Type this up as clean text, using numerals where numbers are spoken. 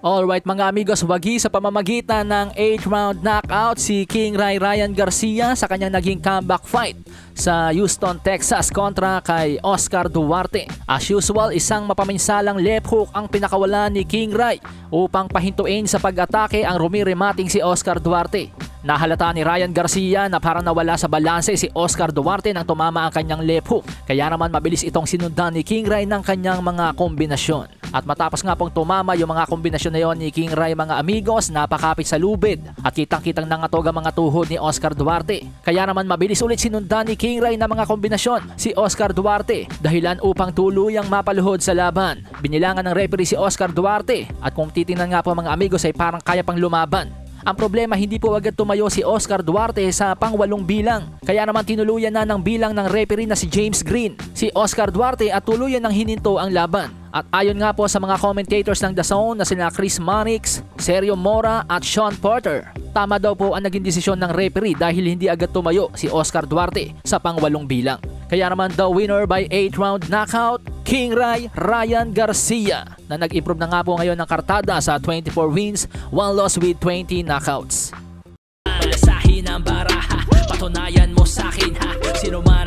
Alright mga amigos, wagi sa pamamagitan ng 8th round knockout si King Ray Ryan Garcia sa kanyang naging comeback fight sa Houston, Texas kontra kay Oscar Duarte. As usual, isang mapaminsalang left hook ang pinakawalan ni King Ray upang pahintuin sa pag-atake ang rumirimating si Oscar Duarte. Nahalata ni Ryan Garcia na parang nawala sa balanse si Oscar Duarte nang tumama ang kanyang left hook. Kaya naman mabilis itong sinundan ni King Ray ng kanyang mga kombinasyon. At matapos nga pong tumama yung mga kombinasyon na yon ni King Ray mga amigos, napakapit sa lubid at kitang-kitang nangatog ang mga tuhod ni Oscar Duarte. Kaya naman mabilis ulit sinundan ni King Ray ng mga kombinasyon si Oscar Duarte dahilan upang tuluyang mapaluhod sa laban. Binilangan ng referee si Oscar Duarte at kung titingnan nga po mga amigos ay parang kaya pang lumaban. Ang problema, hindi po agad tumayo si Oscar Duarte sa pang-8 bilang. Kaya naman tinuluyan na ng bilang ng referee na si James Green si Oscar Duarte at tuluyan ng hininto ang laban. At ayon nga po sa mga commentators ng DAZN na sina Chris Mannix, Sergio Mora at Sean Porter, tama daw po ang naging desisyon ng referee dahil hindi agad tumayo si Oscar Duarte sa pang-8 bilang. Kaya naman the winner by 8th round knockout, King Ray Ryan Garcia, na nag-improve na nga po ngayon ng kartada sa 24 wins, 1 loss with 20 knockouts. Malasahin ang baraha, patunayan mo sa akin ha, sino man